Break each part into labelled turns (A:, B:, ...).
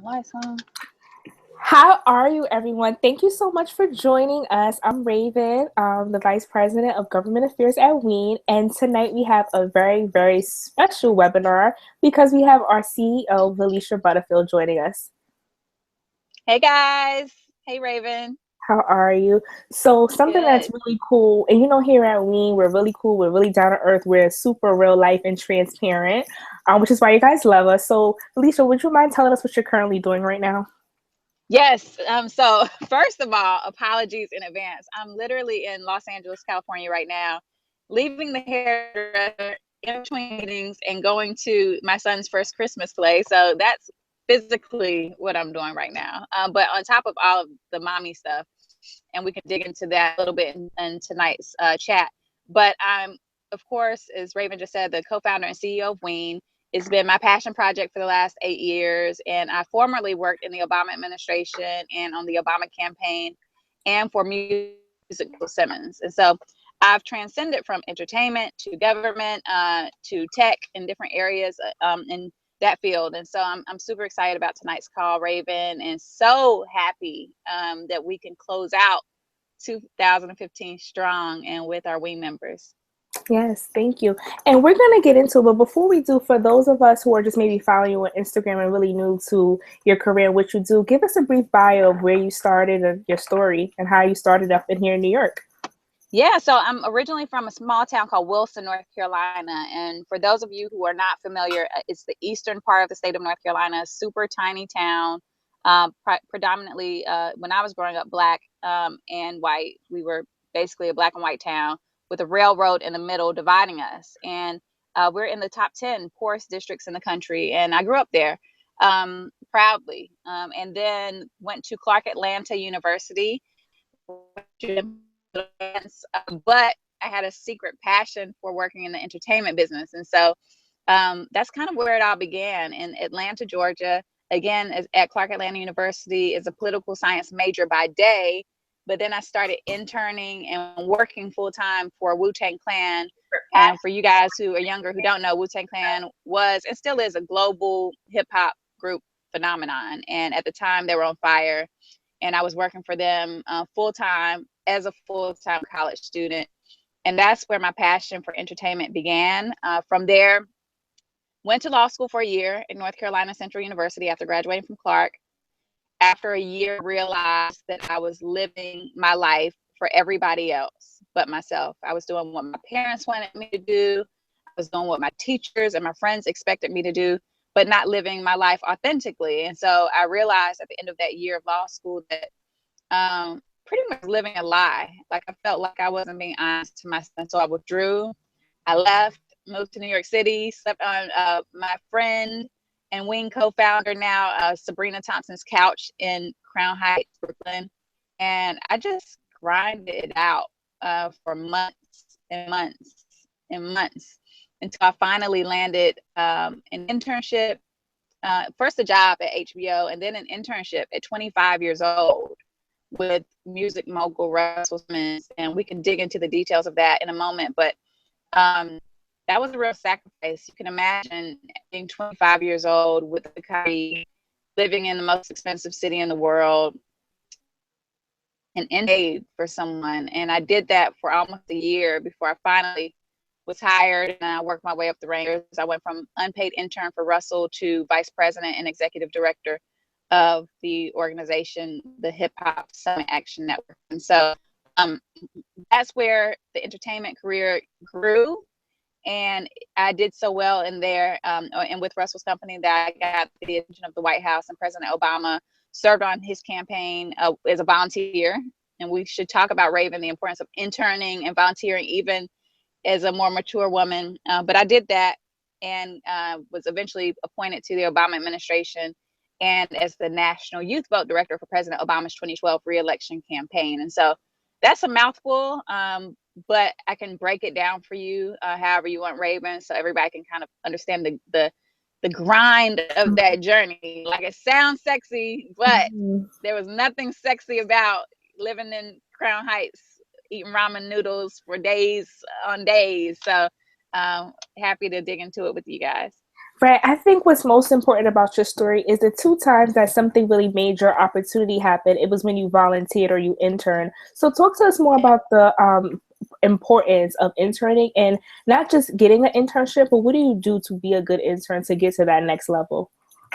A: Lights on.
B: How are you, everyone? Thank you so much for joining us. I'm Raven, the Vice President of Government Affairs at Ween, and tonight we have a very, very special webinar because we have our CEO, Valeisha Butterfield, joining us.
A: Hey guys. Hey Raven.
B: How are you? So something that's
A: Good.
B: really cool, and here at Ween, we're really cool, we're really down to earth, we're super real life and transparent, which is why you guys love us. So, Valeisha, would you mind telling us what you're currently doing right now?
A: Yes. So first of all, apologies in advance. I'm literally in Los Angeles, California right now, leaving the hairdresser in between meetings and going to my son's first Christmas play. So that's physically what I'm doing right now. But on top of all of the mommy stuff, and we can dig into that a little bit in tonight's chat. But I'm, of course, as Raven just said, the co-founder and CEO of Ween. It's been my passion project for the last 8 years. And I formerly worked in the Obama administration and on the Obama campaign and for music Simmons. And so I've transcended from entertainment to government to tech in different areas in that field. And so I'm super excited about tonight's call, Raven, and so happy that we can close out 2015 strong and with our Ween members.
B: Yes, thank you. And we're going to get into it, but before we do, for those of us who are just maybe following you on Instagram and really new to your career, what you do, give us a brief bio of where you started and your story and how you started up in here in New York.
A: Yeah, so I'm originally from a small town called Wilson, North Carolina. And for those of you who are not familiar, it's the eastern part of the state of North Carolina, a super tiny town, predominantly when I was growing up, Black and white. We were basically a Black and white town with a railroad in the middle dividing us. And we're in the top 10 poorest districts in the country. And I grew up there proudly, and then went to Clark Atlanta University. But I had a secret passion for working in the entertainment business. And so that's kind of where it all began in Atlanta, Georgia. Again, at Clark Atlanta University as a political science major by day. But then I started interning and working full time for Wu-Tang Clan. And for you guys who are younger who don't know, Wu-Tang Clan was and still is a global hip hop group phenomenon. And at the time they were on fire. And I was working for them full time as a full time college student. And that's where my passion for entertainment began. From there, went to law school for a year at North Carolina Central University after graduating from Clark. After a year, realized that I was living my life for everybody else but myself. I was doing what my parents wanted me to do. I was doing what my teachers and my friends expected me to do, but not living my life authentically. And so I realized at the end of that year of law school that pretty much living a lie. Like I felt like I wasn't being honest to myself. So I withdrew. I left, moved to New York City, slept on my friend and Ween co-founder now, Sabrina Thompson's couch in Crown Heights, Brooklyn. And I just grinded it out for months and months and months until I finally landed an internship, first a job at HBO and then an internship at 25 years old with music mogul Russell Simmons. And we can dig into the details of that in a moment. But that was a real sacrifice. You can imagine being 25 years old with a career, living in the most expensive city in the world, and paid for someone. And I did that for almost a year before I finally was hired, and I worked my way up the ranks. I went from unpaid intern for Russell to vice president and executive director of the organization, the Hip Hop Summit Action Network. And so that's where the entertainment career grew. And I did so well in there and with Russell's company that I got the attention of the White House, and President Obama served on his campaign as a volunteer. And we should talk about, Raven, the importance of interning and volunteering, even as a more mature woman. But I did that and was eventually appointed to the Obama administration and as the National Youth Vote Director for President Obama's 2012 re-election campaign. And so that's a mouthful, but I can break it down for you however you want, Raven, so everybody can kind of understand the grind of that journey. Like, it sounds sexy, but there was nothing sexy about living in Crown Heights, eating ramen noodles for days on days. So happy to dig into it with you guys.
B: Right. I think what's most important about your story is the two times that something really made your opportunity happen. It was when you volunteered or you interned. So talk to us more about the importance of interning and not just getting an internship, but what do you do to be a good intern to get to that next level?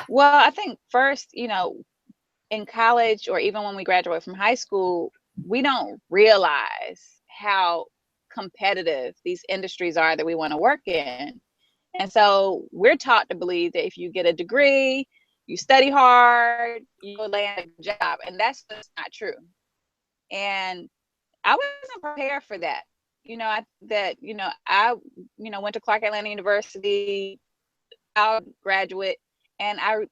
A: Well, I think first, in college or even when we graduate from high school, we don't realize how competitive these industries are that we want to work in. And so we're taught to believe that if you get a degree, you study hard, you'll land a good job. And that's just not true. And I wasn't prepared for that. I went to Clark Atlanta University, proud graduate, and I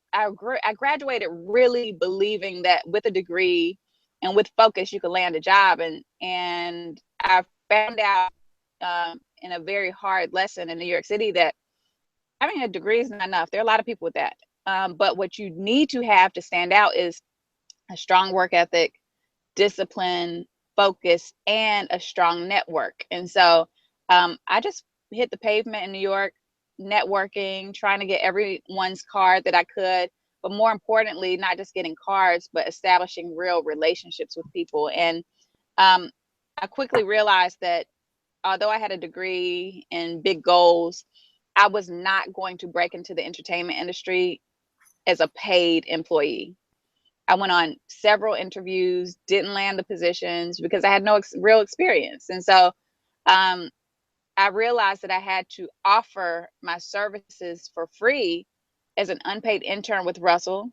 A: graduated really believing that with a degree and with focus you could land a job, and I found out in a very hard lesson in New York City that having a degree is not enough. There are a lot of people with that, but what you need to have to stand out is a strong work ethic, discipline, focus, and a strong network. And so I just hit the pavement in New York, networking, trying to get everyone's card that I could, but more importantly, not just getting cards, but establishing real relationships with people. And um, I quickly realized that although I had a degree and big goals, I was not going to break into the entertainment industry as a paid employee. I went on several interviews, didn't land the positions because I had no real experience. And so um, I realized that I had to offer my services for free as an unpaid intern with Russell.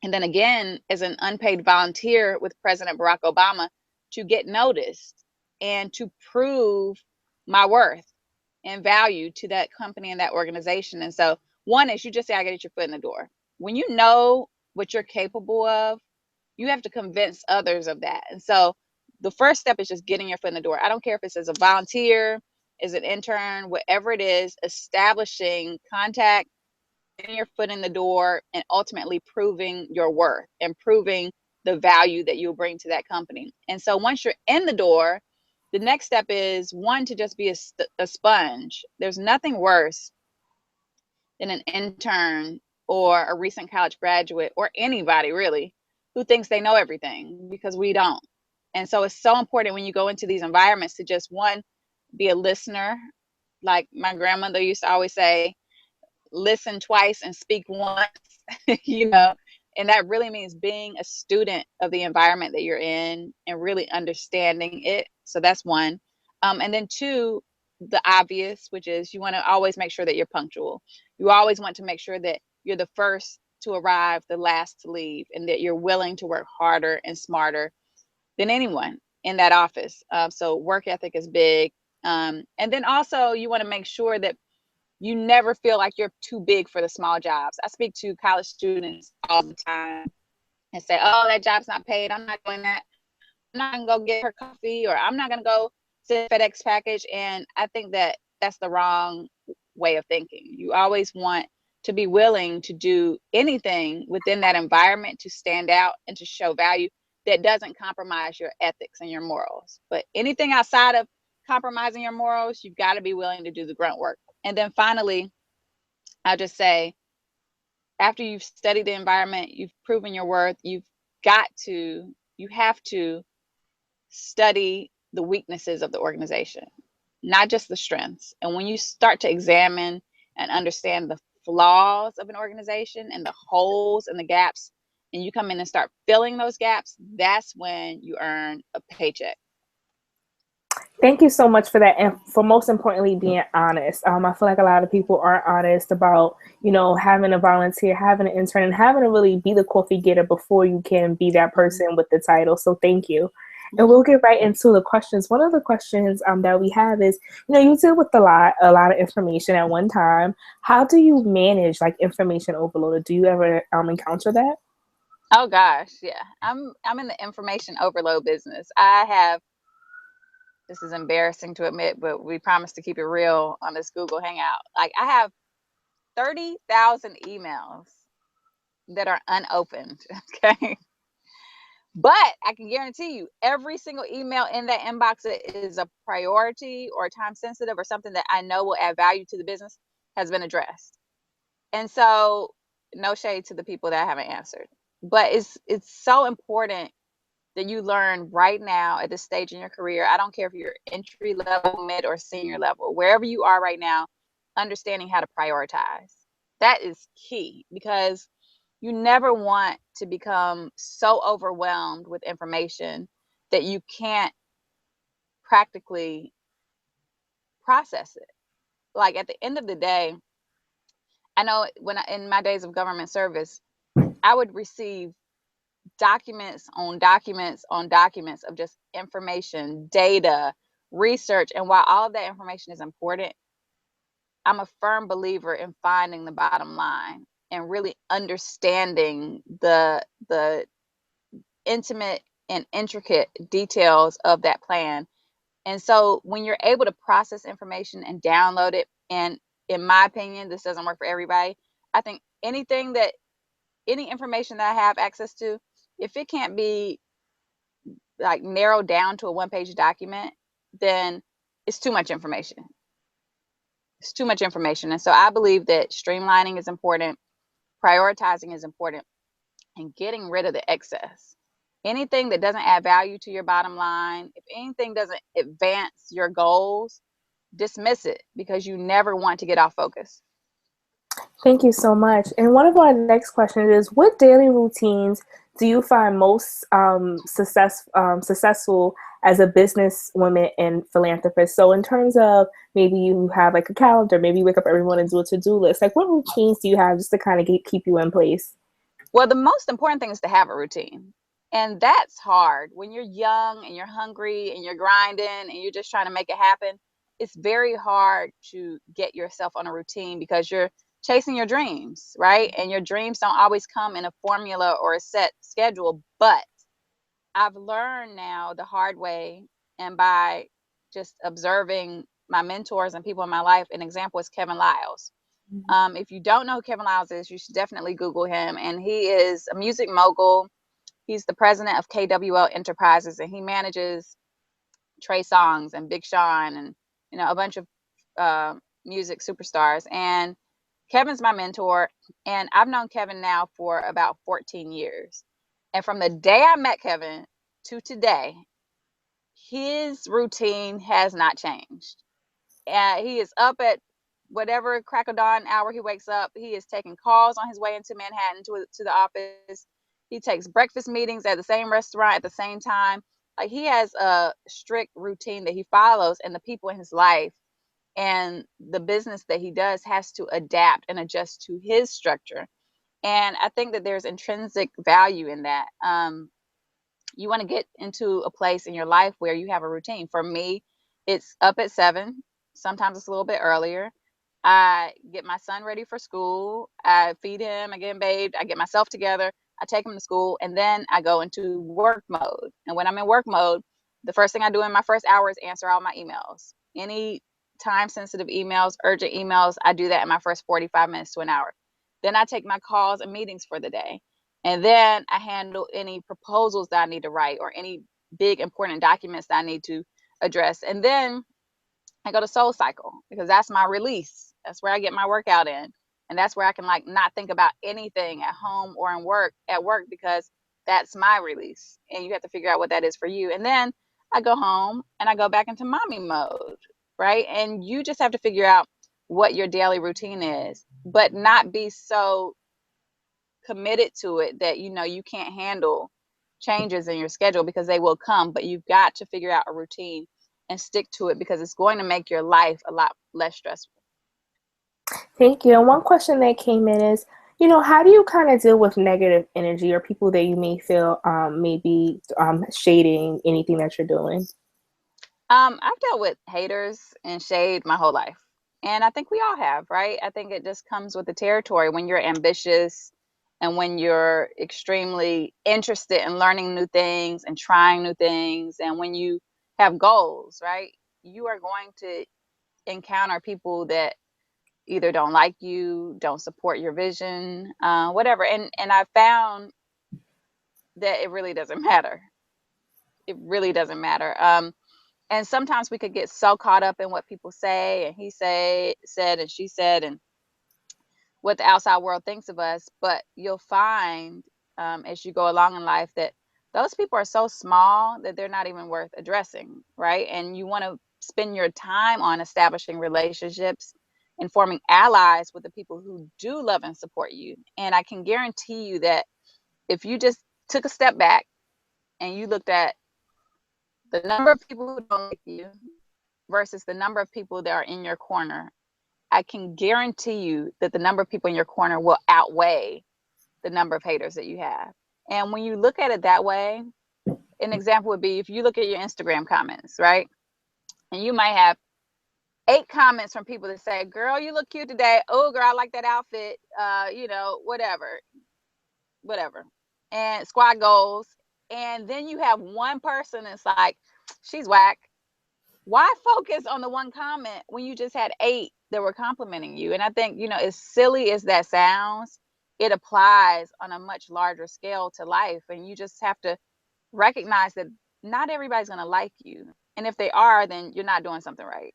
A: And then again, as an unpaid volunteer with President Barack Obama to get noticed and to prove my worth and value to that company and that organization. And so, one is you just say, I got to get your foot in the door. When you know what you're capable of, you have to convince others of that. And so the first step is just getting your foot in the door. I don't care if it's as a volunteer, as an intern, whatever it is, establishing contact, getting your foot in the door, and ultimately proving your worth and proving the value that you'll bring to that company. And so once you're in the door, the next step is one, to just be a sponge. There's nothing worse than an intern or a recent college graduate or anybody really who thinks they know everything, because we don't. And so it's so important when you go into these environments to just one, be a listener. Like my grandmother used to always say, listen twice and speak once, you know, and that really means being a student of the environment that you're in and really understanding it. So that's one. And then two, the obvious, which is you want to always make sure that you're punctual. You always want to make sure that you're the first to arrive, the last to leave, and that you're willing to work harder and smarter than anyone in that office. So work ethic is big. And then also you want to make sure that you never feel like you're too big for the small jobs. I speak to college students all the time and say, oh, that job's not paid. I'm not doing that. I'm not going to go get her coffee, or I'm not going to go send FedEx package. And I think that that's the wrong way of thinking. You always want to be willing to do anything within that environment to stand out and to show value that doesn't compromise your ethics and your morals. But anything outside of compromising your morals, you've got to be willing to do the grunt work. And then finally, I'll just say, after you've studied the environment, you've proven your worth, you have to study the weaknesses of the organization, not just the strengths. And when you start to examine and understand the flaws of an organization and the holes and the gaps, and you come in and start filling those gaps, that's when you earn a paycheck.
B: Thank you so much for that, and for most importantly being honest. I feel like a lot of people aren't honest about, having a volunteer, having an intern, and having to really be the coffee getter before you can be that person with the title. So thank you. And we'll get right into the questions. One of the questions that we have is, you deal with a lot of information at one time. How do you manage like information overload? Do you ever encounter that?
A: Oh gosh, yeah. I'm in the information overload business. I have, this is embarrassing to admit, but we promise to keep it real on this Google Hangout. Like I have 30,000 emails that are unopened. Okay. But I can guarantee you every single email in that inbox that is a priority or time sensitive or something that I know will add value to the business has been addressed. And so, no shade to the people that I haven't answered, but it's so important that you learn right now at this stage in your career. I don't care if you're entry level, mid, or senior level, wherever you are right now, understanding how to prioritize. That is key, because you never want to become so overwhelmed with information that you can't practically process it. Like at the end of the day, I know in my days of government service, I would receive documents on documents on documents of just information, data, research. And while all of that information is important, I'm a firm believer in finding the bottom line and really understanding the intimate and intricate details of that plan. And so when you're able to process information and download it, and in my opinion, this doesn't work for everybody. I think any information that I have access to, if it can't be like narrowed down to a one-page document, then it's too much information. It's too much information. And so I believe that streamlining is important, prioritizing is important, and getting rid of the excess. Anything that doesn't add value to your bottom line, if anything doesn't advance your goals, dismiss it, because you never want to get off focus.
B: Thank you so much. And one of our next questions is, what daily routines do you find most successful as a businesswoman and philanthropist? So in terms of, maybe you have like a calendar, maybe you wake up every morning and do a to-do list. Like, what routines do you have just to kind of keep you in place?
A: Well, the most important thing is to have a routine. And that's hard when you're young and you're hungry and you're grinding and you're just trying to make it happen. It's very hard to get yourself on a routine because you're chasing your dreams, right? And your dreams don't always come in a formula or a set schedule. But I've learned now the hard way, and by just observing my mentors and people in my life. An example is Kevin Liles. If you don't know who Kevin Liles is, you should definitely Google him. And he is a music mogul. He's the president of KWL Enterprises, and he manages Trey Songz and Big Sean and a bunch of music superstars. And Kevin's my mentor, and I've known Kevin now for about 14 years. And from the day I met Kevin to today, his routine has not changed. He is up at whatever crack of dawn hour he wakes up. He is taking calls on his way into Manhattan to the office. He takes breakfast meetings at the same restaurant at the same time. Like, he has a strict routine that he follows, and the people in his life and the business that he does has to adapt and adjust to his structure. And I think that there's intrinsic value in that. You want to get into a place in your life where you have a routine. For me, it's up at 7. Sometimes it's a little bit earlier. I get my son ready for school. I feed him. I get him bathed. I get myself together. I take him to school, and then I go into work mode. And when I'm in work mode, the first thing I do in my first hour is answer all my emails. Any time sensitive emails, urgent emails, I do that in my first 45 minutes to an hour. Then I take my calls and meetings for the day. And then I handle any proposals that I need to write or any big important documents that I need to address. And then I go to Soul Cycle, because that's my release. That's where I get my workout in. And that's where I can not think about anything at home or at work, because that's my release. And you have to figure out what that is for you. And then I go home and I go back into mommy mode, right? And you just have to figure out what your daily routine is, but not be so committed to it that you can't handle changes in your schedule, because they will come. But you've got to figure out a routine and stick to it, because it's going to make your life a lot less stressful.
B: Thank you. And one question that came in is, how do you kind of deal with negative energy or people that you may feel maybe shading anything that you're doing?
A: I've dealt with haters and shade my whole life. And I think we all have, right? I think it just comes with the territory when you're ambitious and when you're extremely interested in learning new things and trying new things. And when you have goals, right? You are going to encounter people that either don't like you, don't support your vision, whatever. And I found that it really doesn't matter. It really doesn't matter. And sometimes we could get so caught up in what people say, and he said and she said, and what the outside world thinks of us, but you'll find as you go along in life that those people are so small that they're not even worth addressing, right? And you want to spend your time on establishing relationships and forming allies with the people who do love and support you. And I can guarantee you that if you just took a step back and you looked at the number of people who don't like you versus the number of people that are in your corner, I can guarantee you that the number of people in your corner will outweigh the number of haters that you have. And when you look at it that way, an example would be if you look at your Instagram comments, right? And you might have 8 comments from people that say, girl, you look cute today. Oh, girl, I like that outfit. Whatever. And squad goals. And then you have one person that's like, she's whack. Why focus on the one comment when you just had 8 that were complimenting you? And I think, as silly as that sounds, it applies on a much larger scale to life. And you just have to recognize that not everybody's going to like you. And if they are, then you're not doing something right.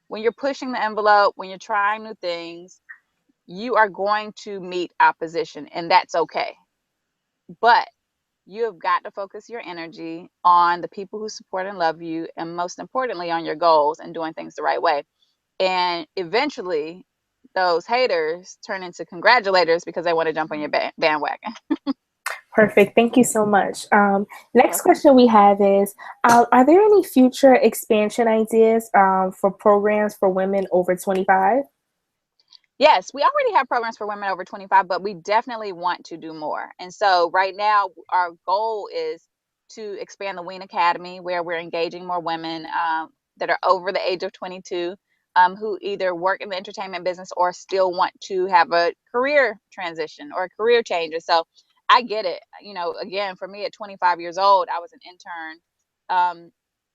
A: When you're pushing the envelope, when you're trying new things, you are going to meet opposition, and that's okay. But you have got to focus your energy on the people who support and love you, and most importantly, on your goals and doing things the right way. And eventually, those haters turn into congratulators because they want to jump on your bandwagon.
B: Perfect. Thank you so much. Next question we have is, are there any future expansion ideas for programs for women over 25?
A: Yes, we already have programs for women over 25, but we definitely want to do more. And so right now, our goal is to expand the Ween Academy, where we're engaging more women that are over the age of 22 who either work in the entertainment business or still want to have a career transition or a career change. And so I get it. Again, for me at 25 years old, I was an intern.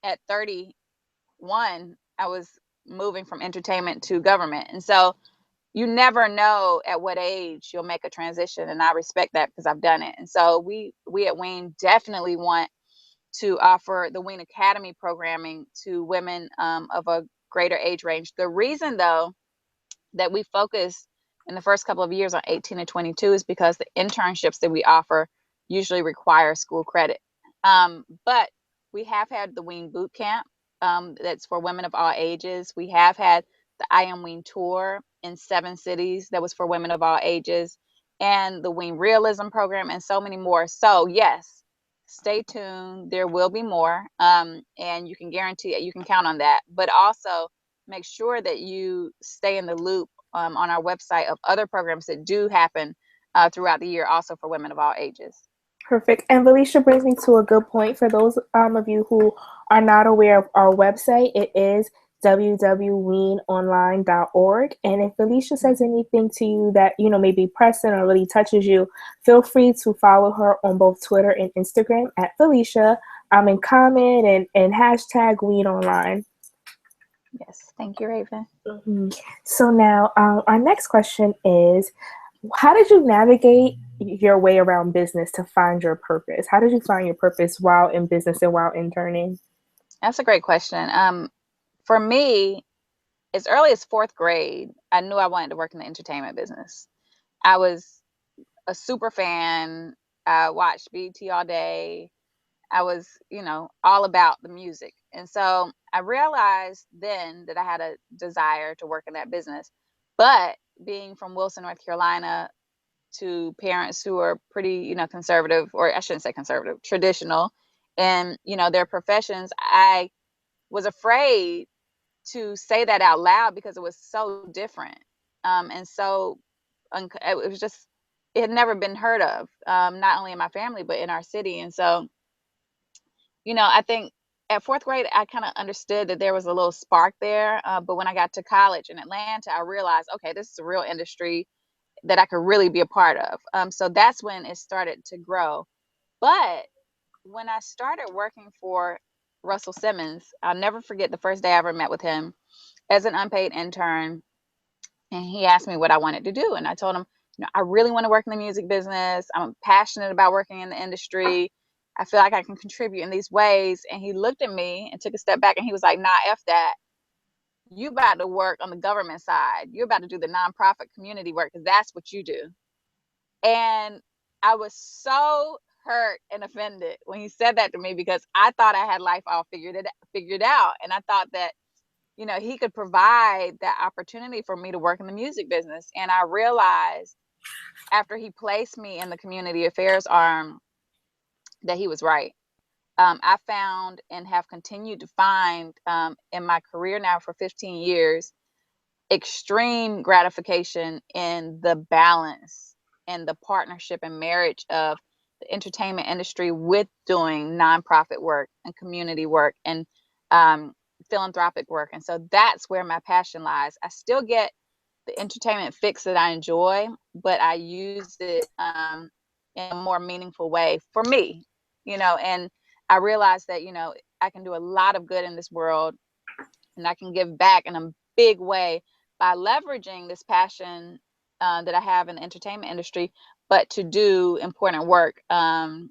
A: At 31, I was moving from entertainment to government. And so you never know at what age you'll make a transition, and I respect that because I've done it. And so we at Ween definitely want to offer the Ween Academy programming to women of a greater age range. The reason, though, that we focus in the first couple of years on 18 to 22 is because the internships that we offer usually require school credit. But we have had the Ween Boot Camp that's for women of all ages. We have had the I Am Ween Tour in 7 cities that was for women of all ages, and the Ween Realism program, and so many more. So yes, stay tuned. There will be more, and you can count on that. But also make sure that you stay in the loop on our website of other programs that do happen throughout the year, also for women of all ages.
B: Perfect. And Valeisha brings me to a good point. For those of you who are not aware of our website, it is www.weenonline.org. And if Valeisha says anything to you that, may be pressing or really touches you, feel free to follow her on both Twitter and Instagram at Valeisha. And comment and hashtag Ween Online.
A: Yes. Thank you, Raven.
B: Mm-hmm. So now our next question is, how did you navigate your way around business to find your purpose? How did you find your purpose while in business and while interning?
A: That's a great question. For me, as early as 4th grade, I knew I wanted to work in the entertainment business. I was a super fan. I watched BET all day. I was, all about the music. And so I realized then that I had a desire to work in that business. But being from Wilson, North Carolina, to parents who are pretty, conservative, or I shouldn't say conservative, traditional, and, their professions, I was afraid to say that out loud because it was so different. And so it was just, it had never been heard of, not only in my family, but in our city. And so, I think at 4th grade, I kind of understood that there was a little spark there. But when I got to college in Atlanta, I realized, okay, this is a real industry that I could really be a part of. So that's when it started to grow. But when I started working for Russell Simmons, I'll never forget the first day I ever met with him as an unpaid intern. And he asked me what I wanted to do. And I told him, I really want to work in the music business. I'm passionate about working in the industry. I feel like I can contribute in these ways. And he looked at me and took a step back, and he was like, nah, F that. you about to work on the government side. You're about to do the nonprofit community work because that's what you do. And I was so hurt and offended when he said that to me, because I thought I had life all figured out. And I thought that, you know, he could provide that opportunity for me to work in the music business. And I realized after he placed me in the community affairs arm that he was right. I found and have continued to find in my career now for 15 years extreme gratification in the balance and the partnership and marriage of the entertainment industry with doing nonprofit work and community work and philanthropic work. And so that's where my passion lies. I still get the entertainment fix that I enjoy, but I use it in a more meaningful way for me, you know, and I realize that, you know, I can do a lot of good in this world and I can give back in a big way by leveraging this passion that I have in the entertainment industry, but to do important work on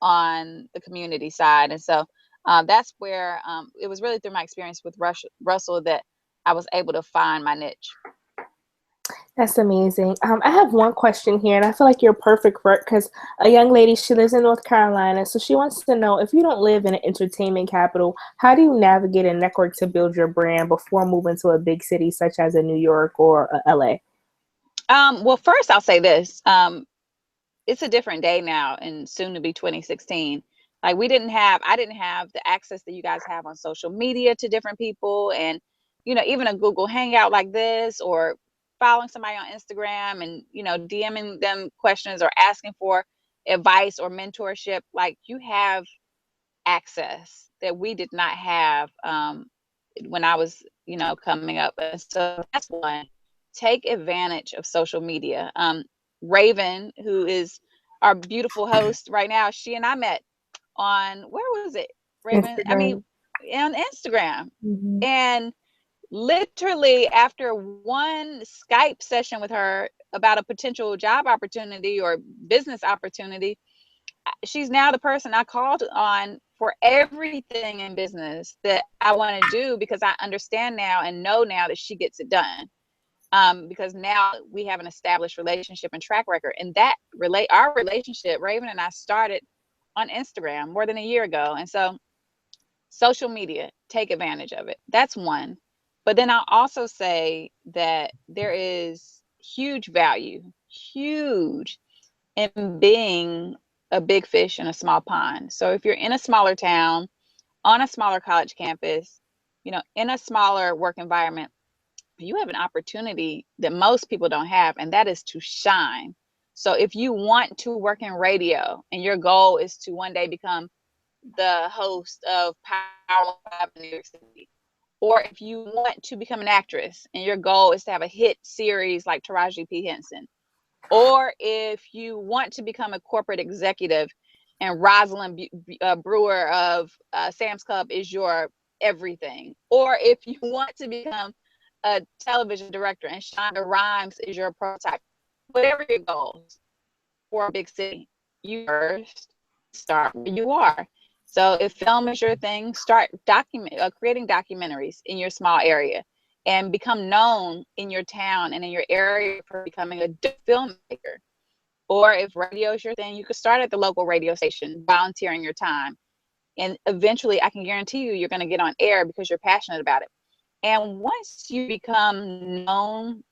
A: the community side. And so that's where it was really through my experience with Russell that I was able to find my niche.
B: That's amazing. I have one question here, and I feel like you're perfect for it because a young lady, she lives in North Carolina, so she wants to know, if you don't live in an entertainment capital, how do you navigate a network to build your brand before moving to a big city such as a New York or a LA?
A: Well, first I'll say this. It's a different day now and soon to be 2016. Like I didn't have the access that you guys have on social media to different people, and, you know, even a Google Hangout like this, or following somebody on Instagram and, you know, DMing them questions or asking for advice or mentorship. Like, you have access that we did not have when I was, you know, coming up. And so that's one. Take advantage of social media. Raven, who is our beautiful host right now, she and I met on, where was it? Raven, I mean,
B: Instagram.
A: on Instagram.
B: Mm-hmm.
A: And literally after one Skype session with her about a potential job opportunity or business opportunity, she's now the person I called on for everything in business that I want to do, because I understand now and know now that she gets it done. Because now we have an established relationship and track record, and that our relationship, Raven and I, started on Instagram more than a year ago. And so social media, take advantage of it. That's one. But then I'll also say that there is huge in being a big fish in a small pond. So if you're in a smaller town, on a smaller college campus, you know, in a smaller work environment, you have an opportunity that most people don't have, and that is to shine. So if you want to work in radio and your goal is to one day become the host of Power 5 in New York City, or if you want to become an actress and your goal is to have a hit series like Taraji P. Henson, or if you want to become a corporate executive and Rosalind Brewer of Sam's Club is your everything, or if you want to become a television director and Shonda Rhimes is your prototype, whatever your goals for a big city, you first start where you are. So if film is your thing, start creating documentaries in your small area and become known in your town and in your area for becoming a filmmaker. Or if radio is your thing, you could start at the local radio station, volunteering your time. And eventually, I can guarantee you, you're going to get on air because you're passionate about it. And once you become known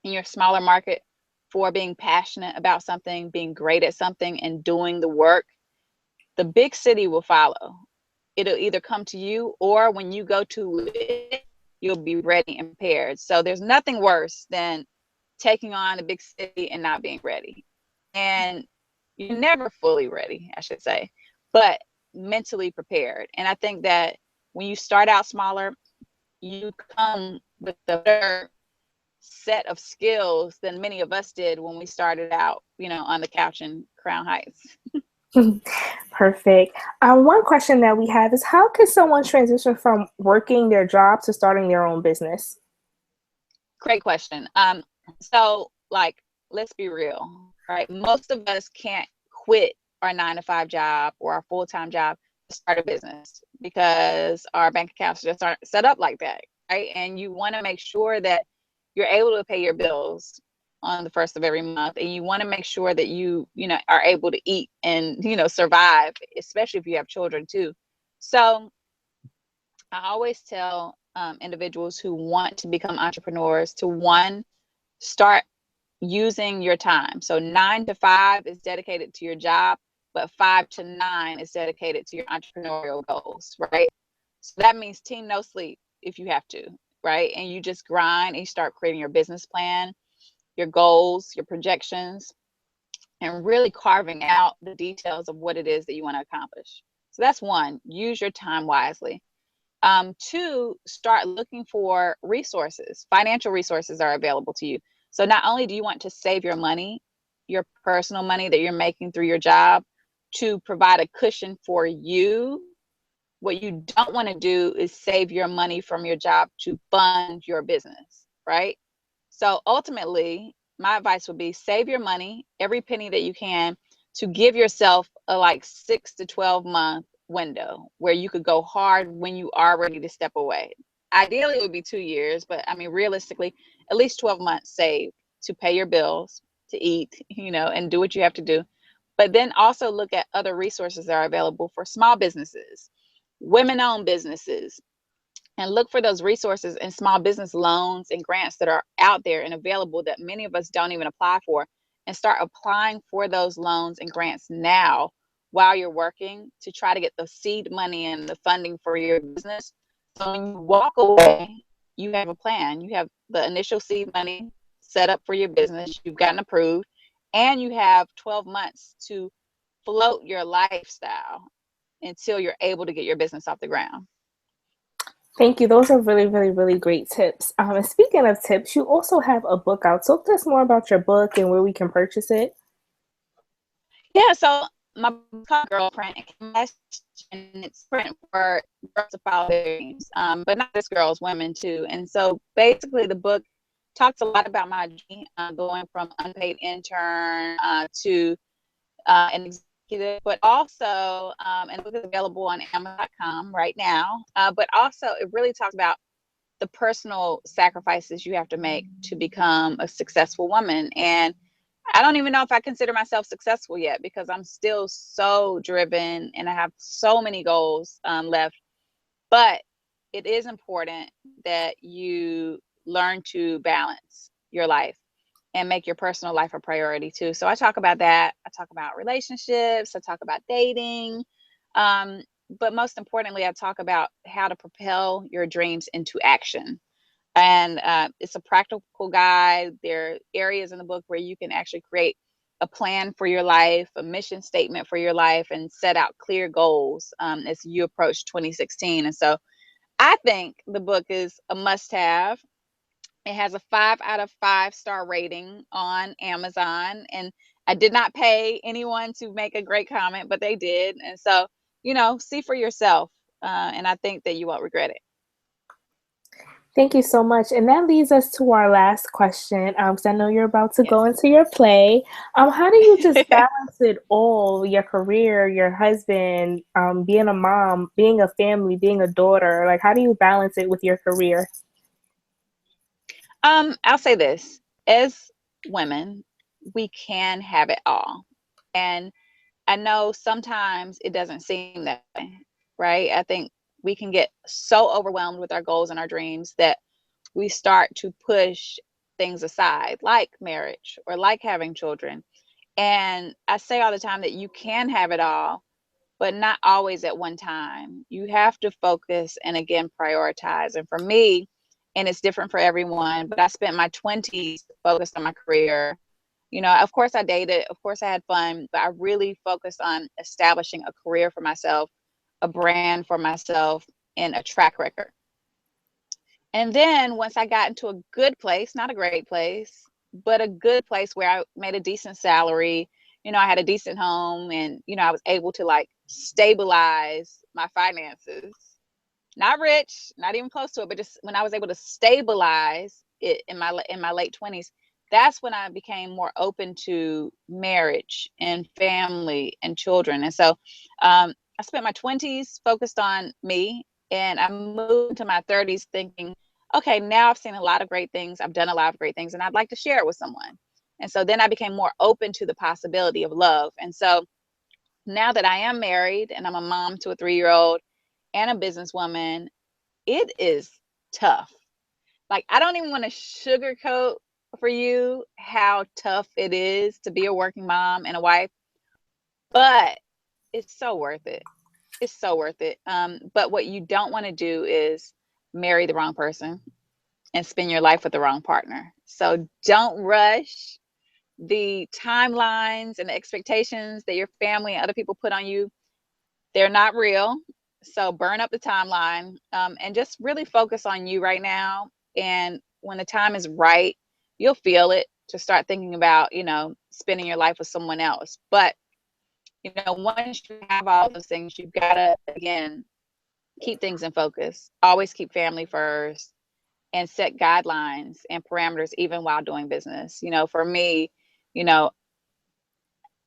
A: in your smaller market for being passionate about something, being great at something, and doing the work, the big city will follow. It'll either come to you, or when you go to it, you'll be ready and prepared. So there's nothing worse than taking on a big city and not being ready. And you're never fully ready, I should say, but mentally prepared. And I think that when you start out smaller, you come with a better set of skills than many of us did when we started out, you know, on the couch in Crown Heights.
B: Perfect. One question that we have is, how can someone transition from working their job to starting their own business?
A: Great question. So, like, let's be real, right? Most of us can't quit our 9-to-5 job or our full-time job to start a business because our bank accounts just aren't set up like that. right? And you want to make sure that you're able to pay your bills on the first of every month, and you want to make sure that you know, are able to eat and, you know, survive, especially if you have children too. So I always tell individuals who want to become entrepreneurs to, one, start using your time. So 9 to 5 is dedicated to your job, but 5 to 9 is dedicated to your entrepreneurial goals, right? So that means team no sleep if you have to, right? And you just grind and you start creating your business plan, your goals, your projections, and really carving out the details of what it is that you want to accomplish. So that's one, use your time wisely. Two, start looking for resources. Financial resources are available to you. So not only do you want to save your money, your personal money that you're making through your job, to provide a cushion for you, what you don't want to do is save your money from your job to fund your business, right? So ultimately, my advice would be save your money, every penny that you can, to give yourself a like 6 to 12 month window where you could go hard when you are ready to step away. Ideally, it would be 2 years, but I mean, realistically, at least 12 months saved to pay your bills, to eat, you know, and do what you have to do. But then also look at other resources that are available for small businesses, women owned businesses, and look for those resources and small business loans and grants that are out there and available that many of us don't even apply for, and start applying for those loans and grants now while you're working to try to get the seed money and the funding for your business. So when you walk away, you have a plan. You have the initial seed money set up for your business, you've gotten approved, and you have 12 months to float your lifestyle until you're able to get your business off the ground.
B: Thank you. Those are really, really, really great tips. And speaking of tips, you also have a book out. So tell us more about your book and where we can purchase it.
A: Yeah, so my book's called Girlfriend. It came last year, and it's print for girls to follow their dreams, but not just girls, women too. And so basically, the book talks a lot about my journey, going from unpaid intern to an executive, but also, and the book is available on Amazon.com right now. But also, it really talks about the personal sacrifices you have to make to become a successful woman. And I don't even know if I consider myself successful yet, because I'm still so driven and I have so many goals left. But it is important that you learn to balance your life and make your personal life a priority too. So I talk about that. I talk about relationships. I talk about dating. Um, but most importantly, I talk about how to propel your dreams into action. And it's a practical guide. There are areas in the book where you can actually create a plan for your life, a mission statement for your life, and set out clear goals as you approach 2016. And so I think the book is a must have. It has a 5 out of 5 star rating on Amazon. And I did not pay anyone to make a great comment, but they did. And so, you know, see for yourself. And I think that you won't regret it.
B: Thank you so much. And that leads us to our last question, because I know you're about to go
A: Yes.
B: into your play. How do you just balance it all, your career, your husband, being a mom, being a family, being a daughter? Like, how do you balance it with your career?
A: I'll say this. As women, we can have it all. And I know sometimes it doesn't seem that way, right? I think we can get so overwhelmed with our goals and our dreams that we start to push things aside, like marriage or like having children. And I say all the time that you can have it all, but not always at one time. You have to focus and again prioritize. And for me, and it's different for everyone, but I spent my 20s focused on my career. You know, of course I dated, of course I had fun, but I really focused on establishing a career for myself, a brand for myself, and a track record. And then once I got into a good place, not a great place, but a good place where I made a decent salary, you know, I had a decent home, and, you know, I was able to like stabilize my finances. Not rich, not even close to it, but just when I was able to stabilize it in my late 20s, that's when I became more open to marriage and family and children. And so I spent my 20s focused on me, and I moved into my 30s thinking okay, now I've seen a lot of great things. I've done a lot of great things, and I'd like to share it with someone. And so then I became more open to the possibility of love. And so now that I am married and I'm a mom to a 3-year-old and a businesswoman, it is tough. Like, I don't even want to sugarcoat for you how tough it is to be a working mom and a wife, but it's so worth it. It's so worth it. But what you don't want to do is marry the wrong person and spend your life with the wrong partner. So don't rush. The timelines and the expectations that your family and other people put on you, they're not real. So burn up the timeline, and just really focus on you right now. And when the time is right, you'll feel it to start thinking about, spending your life with someone else. But, once you have all those things, you've got to, again, keep things in focus. Always keep family first and set guidelines and parameters even while doing business. For me, you know,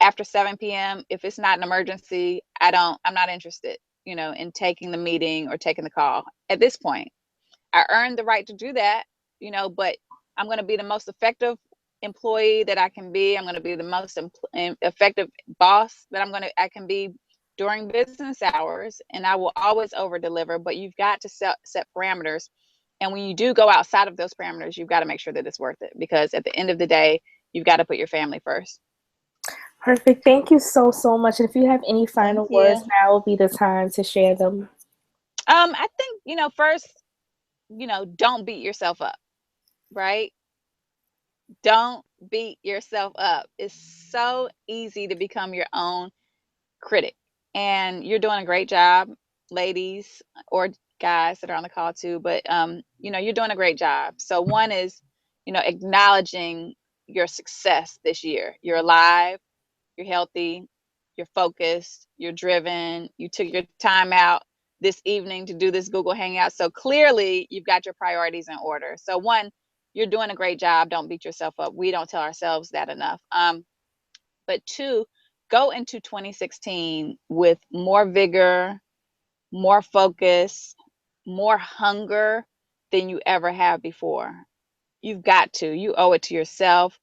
A: after 7 p.m., if it's not an emergency, I'm not interested, in taking the meeting or taking the call at this point. I earned the right to do that, but I'm going to be the most effective employee that I can be. I'm going to be the most effective boss that I can be during business hours, and I will always over deliver. But you've got to set parameters, and when you do go outside of those parameters, you've got to make sure that it's worth it, because at the end of the day, you've got to put your family first.
B: Perfect. Thank you so, so much. And if you have any
A: Thank
B: final words,
A: you.
B: now will be the time to share them.
A: I think, first, don't beat yourself up, right? Don't beat yourself up. It's so easy to become your own critic. And you're doing a great job, ladies or guys that are on the call too. But you're doing a great job. So one is, acknowledging your success this year. You're alive, you're healthy, you're focused, you're driven, you took your time out this evening to do this Google Hangout. So clearly you've got your priorities in order. So one, you're doing a great job. Don't beat yourself up. We don't tell ourselves that enough. But two, go into 2016 with more vigor, more focus, more hunger than you ever have before. You've got to. You owe it to yourself.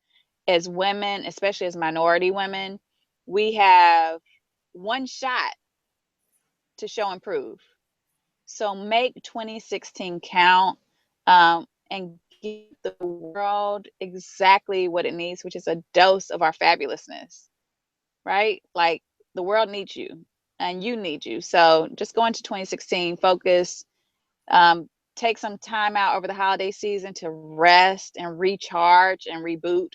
A: As women, especially as minority women, we have one shot to show and prove. So make 2016 count, and give the world exactly what it needs, which is a dose of our fabulousness, right? Like, the world needs you and you need you. So just go into 2016, focus, take some time out over the holiday season to rest and recharge and reboot,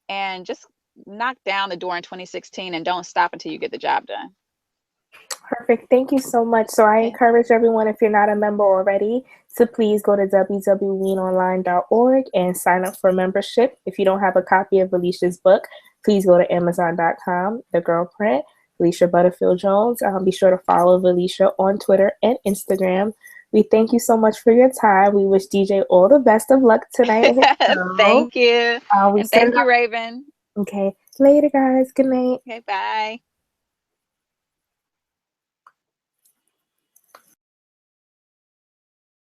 A: and just knock down the door in 2016 and don't stop until you get the job done.
B: Perfect. Thank you so much. So I
A: Okay.
B: encourage everyone, if you're not a member already, to please go to www.weenonline.org and sign up for membership. If you don't have a copy of Valeisha's book, please go to Amazon.com, The Girlprint, Valeisha Butterfield Jones. Be sure to follow Valeisha on Twitter and Instagram. We thank you so much for your time. We wish DJ all the best of luck tonight at his show.
A: Thank you.
B: We
A: And
B: send
A: thank
B: out.
A: you, Raven.
B: Okay. Later, guys. Good night.
A: Okay, bye.